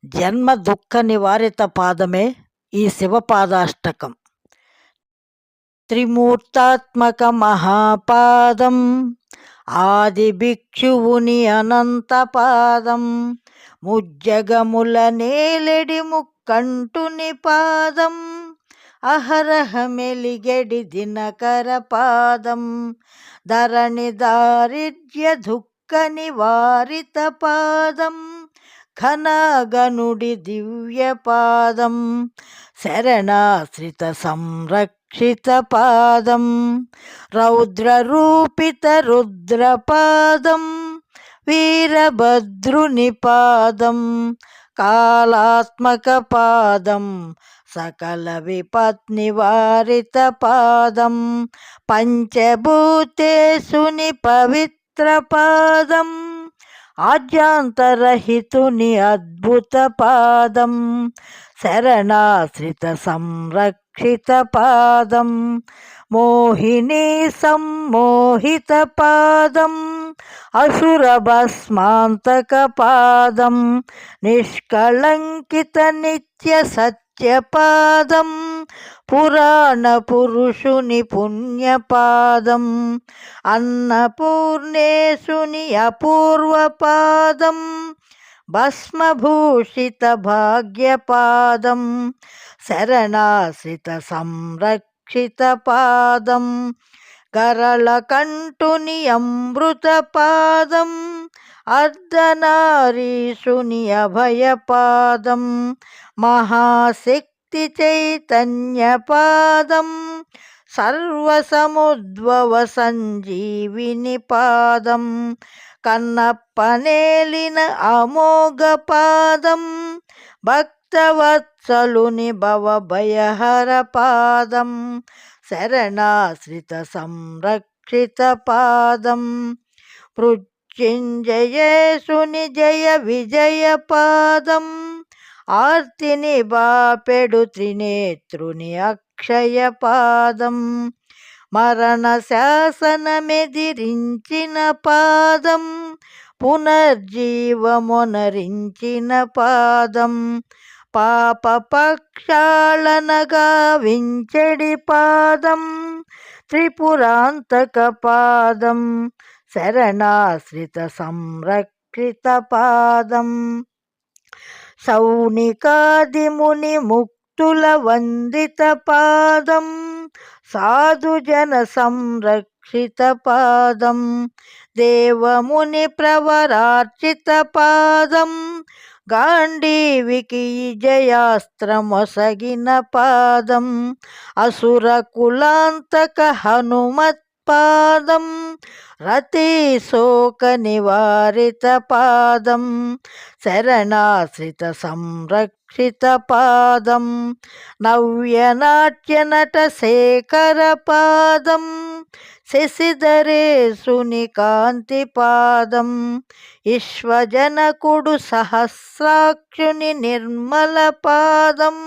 జన్మ దుఃఖ నివారిత పాదమే ఈ శివపాదాష్టకం. త్రిమూర్తాత్మక మహాపాదం, ఆది భిక్షువుని అనంత పాదం, ముజ్జగముల నేలెడి ముక్కంటుని పాదం, అహరహ మెలిగెడి దినకర పాదం, ధరణి దారిద్ర్య దుఃఖ నివారిత పాదం, ఘనగనుడి దివ్య పాదం, శరణాశ్రిత సంరక్షిత పాదం, రౌద్రరూపిత రుద్రపాదం, వీరభద్రుని పాదం, కాళాత్మక పాదం, సకల విపత్ నివారిత పాదం, పంచభూతేశుని పవిత్ర పాదం, ఆద్యాంతరహితుని అద్భుత పాదం, శరణాశ్రిత సంరక్షిత పాదం, మోహిని సమ్మోహిత పాదం, అసుర భస్మాంతక పాదం, నిష్కళంకిత నిత్య సత్య పాదం, పురాణ పురుషుని పుణ్యపాదం, అన్నపూర్ణేశుని అపూర్వ పాదం, భస్మభూషిత భాగ్యపాదం, శరణాశ్రిత సంరక్షిత పాదం, గరళకంఠుని అమృత పాదం, అర్ధనారీషుని అభయపాదం, మహాశక్తి చైతన్య పాదం, సర్వసముద్భవ సంజీవిని పాదం, కన్నప్పనేలిన అమోఘ పాదం, భక్తవత్సలుని భవభయహర పాదం, శరణాశ్రిత సంరక్షిత పాదం, మృత్యుంజయేశుని జయ విజయ పాదం, ఆర్తిని బాపెడు త్రినేత్రుని అక్షయ పాదం, మరణ శాసనమెదిరించిన పాదం, పునర్జీవమునరించిన పాదం, పాప పక్షాళనగా వించెడి పాదం, త్రిపురాంతక పాదం, శరణాశ్రిత సంరక్షిత పాదం, సౌనికాదిముని ముక్తుల వందిత పాదం, సాధుజన సంరక్షిత పాదం, దేవముని ప్రవరార్చిత పాదం, గాంధీవికి జయాస్త్రమొసగిన పాదం, అసుర కులాంతక హనుమత్ పాదం, రతి శోక నివారిత పాదం, శరణాశ్రిత సంరక్షిత పాదం, నవ్యనాట్య నట శేఖర పాదం, శశిధరేశుని కాంతి పాదం, విశ్వజనకుడు సహస్రాక్షుని నిర్మల పాదం,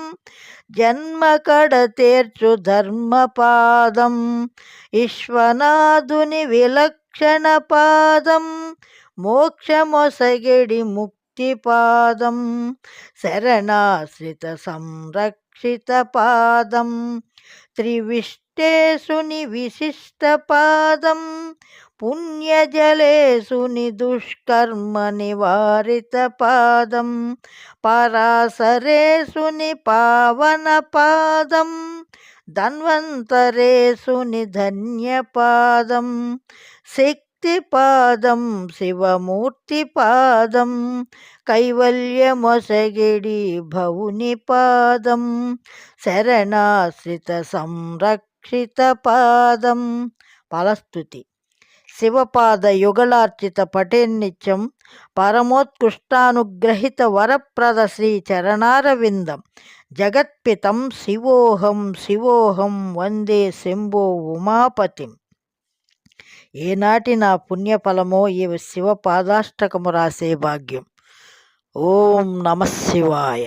జన్మ కడ తీర్చు ధర్మపాదం, విశ్వనాథుని విలక్షణ పాదం, మోక్షమొసగిడి ముక్తి పాదం, శరణాశ్రిత సంరక్షిత పాదం, త్రివిష్టేశుని విశిష్ట పాదం, పుణ్యజలేశుని దుష్కర్మ నివారిత పాదం, పరాశరేశుని పావన పాదం, ధన్వంతరేశుని ధన్యపాదం, శక్తి పాదం, శివమూర్తి పాదం, కైవల్యమొసగిడి భవుని పాదం, శరణాశ్రిత సంరక్షిత పాదం. ఫలస్తుతి. శివపాద యుగళార్చిత పఠేన్నిత్యం పరమోత్కృష్టానుగ్రహిత వరప్రద శ్రీ చరణారవిందం జగత్పితం శివోహం శివోహం వందే శంభో ఉమాపతిం. ఏనాటి నా పుణ్యఫలమో ఈ శివపాదాష్టకము రాసే భాగ్యం. ఓం నమః శివాయ.